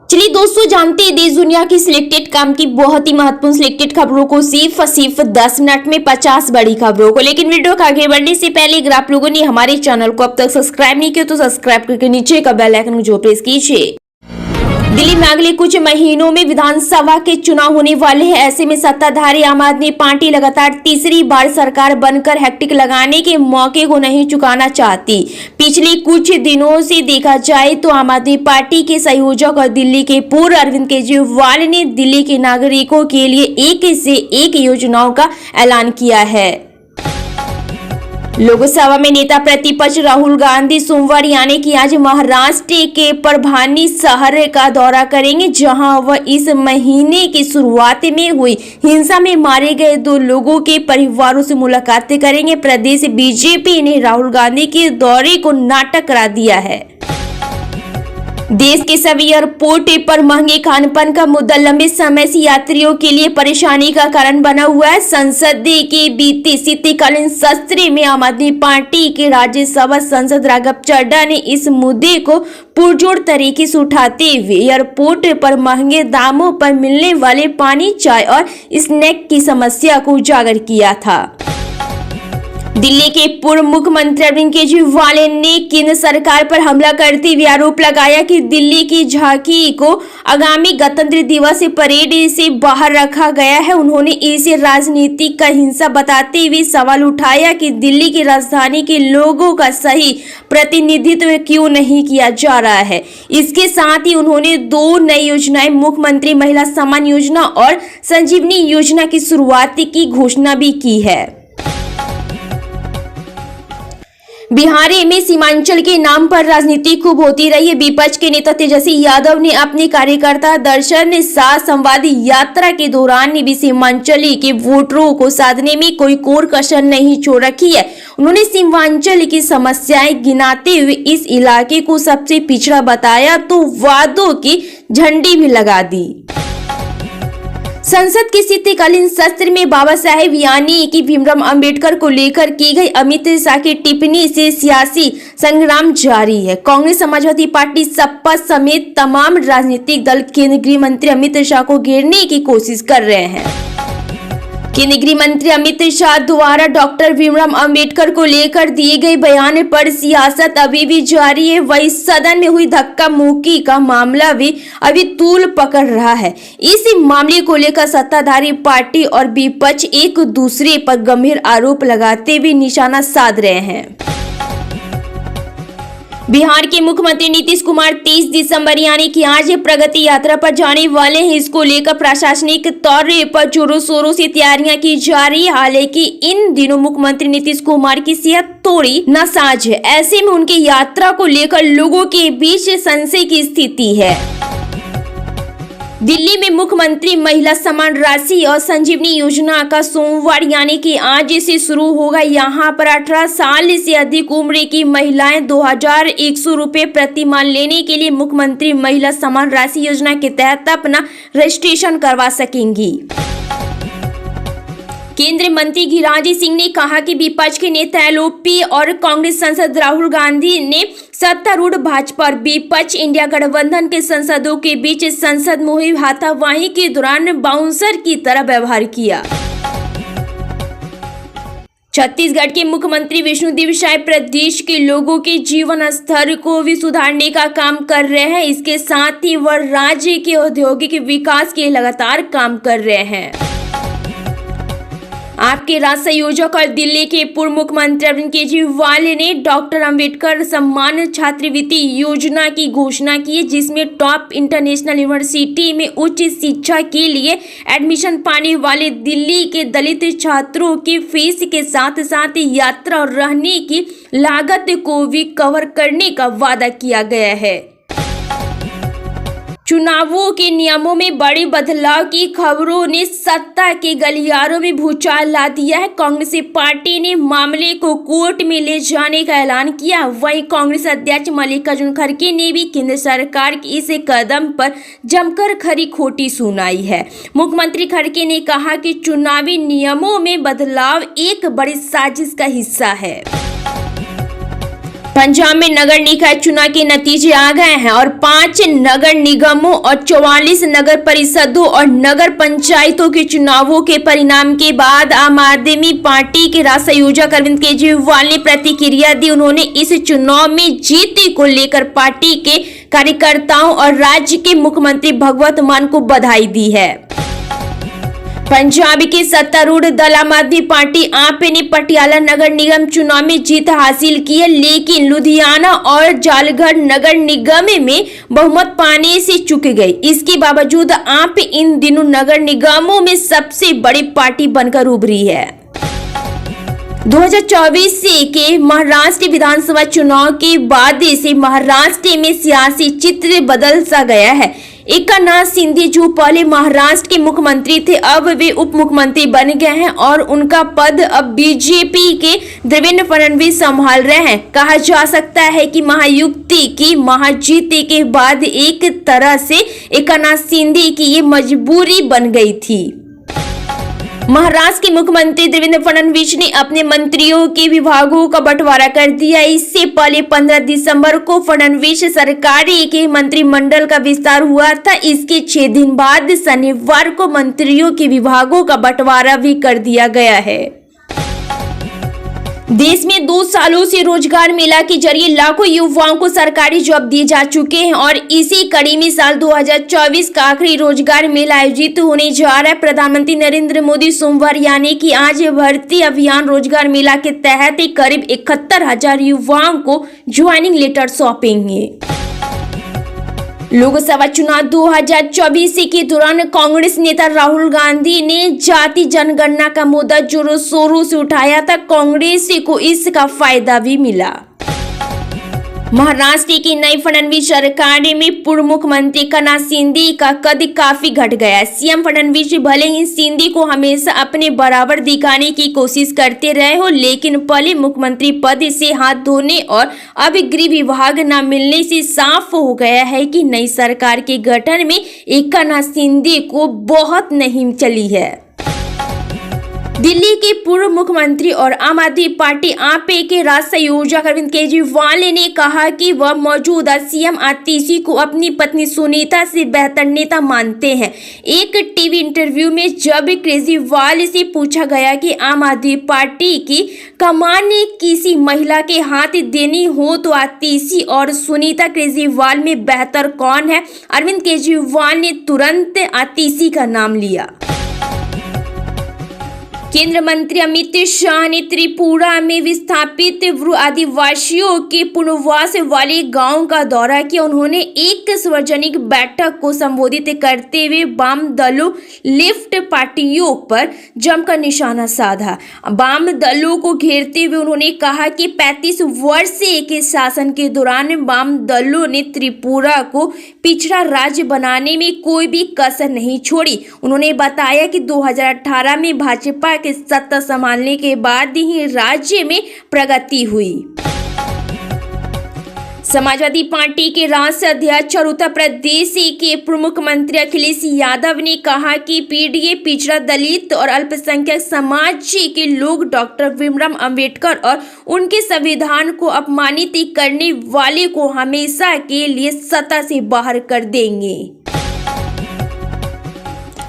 चलिए दोस्तों, जानते हैं देश दुनिया की सिलेक्टेड काम की बहुत ही महत्वपूर्ण सिलेक्टेड खबरों को सिर्फ 10 मिनट में 50 बड़ी खबरों को। लेकिन वीडियो को आगे बढ़ने से पहले अगर आप लोगों ने हमारे चैनल को अब तक सब्सक्राइब नहीं किया तो सब्सक्राइब करके नीचे का बेल आइकन को प्रेस कीजिए। दिल्ली में अगले कुछ महीनों में विधानसभा के चुनाव होने वाले हैं। ऐसे में सत्ताधारी आम आदमी पार्टी लगातार तीसरी बार सरकार बनकर हैट्रिक लगाने के मौके को नहीं चुकाना चाहती। पिछले कुछ दिनों से देखा जाए तो आम आदमी पार्टी के संयोजक और दिल्ली के पूर्व अरविंद केजरीवाल ने दिल्ली के नागरिकों के लिए एक से एक योजनाओं का ऐलान किया है। लोकसभा में नेता प्रतिपक्ष राहुल गांधी सोमवार यानी कि आज महाराष्ट्र के परभणी शहर का दौरा करेंगे, जहां वह इस महीने की शुरुआत में हुई हिंसा में मारे गए 2 लोगों के परिवारों से मुलाकात करेंगे। प्रदेश बीजेपी ने राहुल गांधी के दौरे को नाटक करार दिया है। देश के सभी एयरपोर्ट पर महंगे खानपान का मुद्दा लंबे समय से यात्रियों के लिए परेशानी का कारण बना हुआ है। संसद के बीते शीतकालीन सत्र में आम आदमी पार्टी के राज्यसभा सांसद राघव चड्ढा ने इस मुद्दे को पुरजोर तरीके से उठाते हुए एयरपोर्ट पर महंगे दामों पर मिलने वाले पानी, चाय और स्नैक की समस्या को उजागर किया था। दिल्ली के पूर्व मुख्यमंत्री अरविंद केजरीवाल ने केंद्र सरकार पर हमला करते हुए आरोप लगाया कि दिल्ली की झांकी को आगामी गणतंत्र दिवस परेड से बाहर रखा गया है। उन्होंने इसे राजनीतिक का हिंसा बताते हुए सवाल उठाया कि दिल्ली की राजधानी के लोगों का सही प्रतिनिधित्व क्यों नहीं किया जा रहा है। इसके साथ ही उन्होंने 2 नई योजनाएं मुख्यमंत्री महिला सम्मान योजना और संजीवनी योजना की शुरुआत की घोषणा भी की है। बिहार में सीमांचल के नाम पर राजनीति खूब होती रही है। विपक्ष के नेता तेजस्वी यादव ने अपने कार्यकर्ता दर्शन शाह संवादी यात्रा के दौरान भी सीमांचल के वोटरों को साधने में कोई कोर कसर नहीं छोड़ रखी है। उन्होंने सीमांचल की समस्याएं गिनाते हुए इस इलाके को सबसे पिछड़ा बताया तो वादों की झंडी भी लगा दी। संसद के शीतकालीन सत्र में बाबा साहेब यानी कि भीमराव अंबेडकर को लेकर की गई अमित शाह की टिप्पणी से सियासी संग्राम जारी है। कांग्रेस, समाजवादी पार्टी, सपा समेत तमाम राजनीतिक दल केंद्रीय गृह मंत्री अमित शाह को घेरने की कोशिश कर रहे हैं। केंद्रीय गृह मंत्री अमित शाह द्वारा डॉक्टर भीमराव अंबेडकर को लेकर दिए गए बयान पर सियासत अभी भी जारी है। वही सदन में हुई धक्का मुक्की का मामला भी अभी तूल पकड़ रहा है। इस मामले को लेकर सत्ताधारी पार्टी और विपक्ष एक दूसरे पर गंभीर आरोप लगाते हुए निशाना साध रहे हैं। बिहार के मुख्यमंत्री नीतीश कुमार 30 दिसंबर यानी कि आज प्रगति यात्रा पर जाने वाले हैं। इसको लेकर प्रशासनिक तौर पर जोरों शोरों से तैयारियां की जा रही है। हालांकि इन दिनों मुख्यमंत्री नीतीश कुमार की सेहत थोड़ी नासाज है। ऐसे में उनकी यात्रा को लेकर लोगों के बीच संशय की स्थिति है। दिल्ली में मुख्यमंत्री महिला सम्मान राशि और संजीवनी योजना का सोमवार यानी कि आज से शुरू होगा। यहाँ पर 18 साल से अधिक उम्र की महिलाएं 2100 रुपए प्रति माह लेने के लिए मुख्यमंत्री महिला सम्मान राशि योजना के तहत अपना रजिस्ट्रेशन करवा सकेंगी। केंद्रीय मंत्री गिरिराज सिंह ने कहा कि विपक्ष के नेता एलओपी और कांग्रेस सांसद राहुल गांधी ने सत्तारूढ़ भाजपा और विपक्ष इंडिया गठबंधन के सांसदों के बीच संसद मुहिम हाथापाई के दौरान बाउंसर की तरह व्यवहार किया। छत्तीसगढ़ के मुख्यमंत्री विष्णुदेव साय प्रदेश के लोगों के जीवन स्तर को भी सुधारने का काम कर रहे हैं। इसके साथ ही वह राज्य के औद्योगिक विकास के लगातार काम कर रहे हैं। आपके राज्य संयोजक और दिल्ली के पूर्व मुख्यमंत्री अरविंद केजरीवाल ने डॉक्टर अंबेडकर सम्मान छात्रवृत्ति योजना की घोषणा की है, जिसमें टॉप इंटरनेशनल यूनिवर्सिटी में उच्च शिक्षा के लिए एडमिशन पाने वाले दिल्ली के दलित छात्रों की फीस के साथ साथ यात्रा और रहने की लागत को भी कवर करने का वादा किया गया है। चुनावों के नियमों में बड़े बदलाव की खबरों ने सत्ता के गलियारों में भूचाल ला दिया है। कांग्रेस पार्टी ने मामले को कोर्ट में ले जाने का ऐलान किया। वहीं कांग्रेस अध्यक्ष मल्लिकार्जुन खड़गे ने भी केंद्र सरकार के इस कदम पर जमकर खरी खोटी सुनाई है। मुख्यमंत्री खड़गे ने कहा कि चुनावी नियमों में बदलाव एक बड़ी साजिश का हिस्सा है। पंजाब में नगर निकाय चुनाव के नतीजे आ गए हैं और 5 नगर निगमों और 44 नगर परिषदों और नगर पंचायतों के चुनावों के परिणाम के बाद आम आदमी पार्टी के राष्ट्रीय संयोजक अरविंद केजरीवाल ने प्रतिक्रिया दी। उन्होंने इस चुनाव में जीत को लेकर पार्टी के कार्यकर्ताओं और राज्य के मुख्यमंत्री भगवंत मान को बधाई दी है। पंजाब के सत्तारूढ़ दल आम आदमी पार्टी आप ने पटियाला नगर निगम चुनाव में जीत हासिल की है, लेकिन लुधियाना और जालघर नगर निगम में बहुमत पाने से चूक गई। इसके बावजूद आप इन दिनों नगर निगमों में सबसे बड़ी पार्टी बनकर उभरी है। 2024 के महाराष्ट्र विधानसभा चुनाव के बाद से महाराष्ट्र में सियासी चित्र बदल सा गया है। एकनाथ शिंदे जो पहले महाराष्ट्र के मुख्यमंत्री थे, अब वे उप मुख्यमंत्री बन गए हैं और उनका पद अब बीजेपी के देवेंद्र फडणवीस संभाल रहे हैं। कहा जा सकता है कि महायुति की महाजीत के बाद एक तरह से एकनाथ शिंदे की ये मजबूरी बन गई थी। महाराष्ट्र के मुख्यमंत्री देवेंद्र फडणवीस ने अपने मंत्रियों के विभागों का बंटवारा कर दिया। इससे पहले 15 दिसंबर को फडणवीस सरकार के मंत्रिमंडल का विस्तार हुआ था। इसके 6 दिन बाद शनिवार को मंत्रियों के विभागों का बंटवारा भी कर दिया गया है। देश में 2 सालों से रोजगार मेला के जरिए लाखों युवाओं को सरकारी जॉब दिए जा चुके हैं और इसी कड़ी में साल 2024 का आखिरी रोजगार मेला आयोजित होने जा रहा है। प्रधानमंत्री नरेंद्र मोदी सोमवार यानी कि आज भर्ती अभियान रोजगार मेला के तहत करीब 71,000 युवाओं को ज्वाइनिंग लेटर सौंपेंगे। लोकसभा चुनाव 2024 के दौरान कांग्रेस नेता राहुल गांधी ने जाति जनगणना का मुद्दा जोरों शोरों से उठाया था। कांग्रेस को इसका फायदा भी मिला। महाराष्ट्र की नई फडणवीस सरकार में पूर्व मुख्यमंत्री एकनाथ शिंदे का कद काफी घट गया। सीएम फडणवीस भले ही शिंदे को हमेशा अपने बराबर दिखाने की कोशिश करते रहे हो, लेकिन पहले मुख्यमंत्री पद से हाथ धोने और अब गृह विभाग न मिलने से साफ हो गया है कि नई सरकार के गठन में एकनाथ शिंदे को बहुत नहीं चली है। दिल्ली के पूर्व मुख्यमंत्री और आम आदमी पार्टी आप के राष्ट्रीय संयोजक अरविंद केजरीवाल ने कहा कि वह मौजूदा सीएम आतिशी को अपनी पत्नी सुनीता से बेहतर नेता मानते हैं। एक टीवी इंटरव्यू में जब केजरीवाल से पूछा गया कि आम आदमी पार्टी की कमान किसी महिला के हाथ देनी हो तो आतिशी और सुनीता केजरीवाल में बेहतर कौन है, अरविंद केजरीवाल ने तुरंत आतिशी का नाम लिया। केंद्रीय मंत्री अमित शाह ने त्रिपुरा में विस्थापित ब्रू आदिवासियों के पुनर्वास वाले गांव का दौरा किया। उन्होंने एक सार्वजनिक बैठक को संबोधित करते हुए वाम दलों लेफ्ट पार्टियों पर जमकर निशाना साधा। वाम दलों को घेरते हुए उन्होंने कहा कि 35 वर्ष के शासन के दौरान वाम दलों ने त्रिपुरा को पिछड़ा राज्य बनाने में कोई भी कसर नहीं छोड़ी। उन्होंने बताया कि 2018 में भाजपा के सत्ता संभालने के बाद ही राज्य में प्रगति हुई। समाजवादी पार्टी के राष्ट्रीय अध्यक्ष और उत्तर प्रदेश के पूर्व मुख्यमंत्री अखिलेश यादव ने कहा कि पीडीए पिछड़ा दलित और अल्पसंख्यक समाज के लोग डॉक्टर भीमराव अंबेडकर और उनके संविधान को अपमानित करने वाले को हमेशा के लिए सत्ता से बाहर कर देंगे।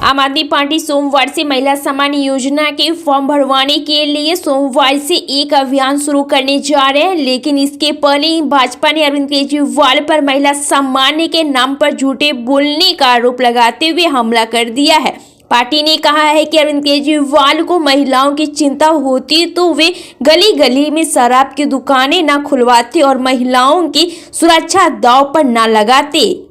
आम आदमी पार्टी सोमवार से महिला सम्मान योजना के फॉर्म भरवाने के लिए सोमवार से एक अभियान शुरू करने जा रहे हैं, लेकिन इसके पहले ही भाजपा ने अरविंद केजरीवाल पर महिला सम्मान के नाम पर झूठे बोलने का आरोप लगाते हुए हमला कर दिया है। पार्टी ने कहा है कि अरविंद केजरीवाल को महिलाओं की चिंता होती तो वे गली गली में शराब की दुकानें न खुलवाते और महिलाओं की सुरक्षा दांव पर न लगाते।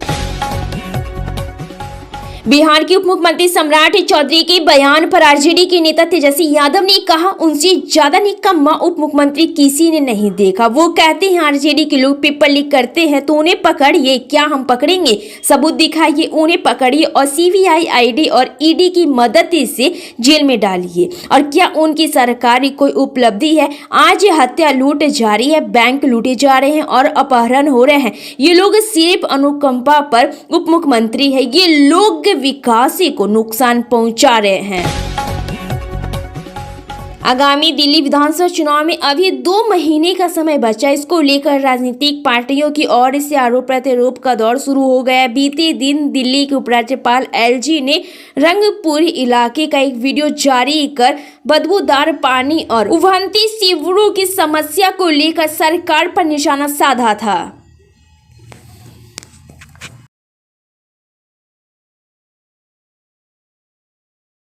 बिहार के उप मुख्यमंत्री सम्राट चौधरी के बयान पर आरजेडी के नेता तेजस्वी यादव ने कहा, उनसे ज्यादा निकम्मा उप मुख्यमंत्री किसी ने नहीं देखा। वो कहते हैं आरजेडी के लोग पेपर लीक करते हैं तो उन्हें पकड़िए। क्या हम पकड़ेंगे? सबूत दिखाइए, उन्हें पकड़िए और सीबीआई, ईडी और ईडी की मदद से जेल में डालिए। और क्या उनकी सरकारी कोई उपलब्धि है? आज हत्या लूट जारी है, बैंक लूटे जा रहे हैं और अपहरण हो रहे हैं। ये लोग सिर्फ अनुकंपा पर उप मुख्यमंत्री है। ये लोग विकास को नुकसान पहुंचा रहे हैं। आगामी दिल्ली विधानसभा चुनाव में अभी 2 महीने का समय बचा। इसको लेकर राजनीतिक पार्टियों की ओर से आरोप प्रत्यारोप का दौर शुरू हो गया। बीते दिन दिल्ली के उपराज्यपाल एलजी ने रंगपुर इलाके का एक वीडियो जारी कर बदबूदार पानी और उभरती सीवरों की समस्या को लेकर सरकार पर निशाना साधा था।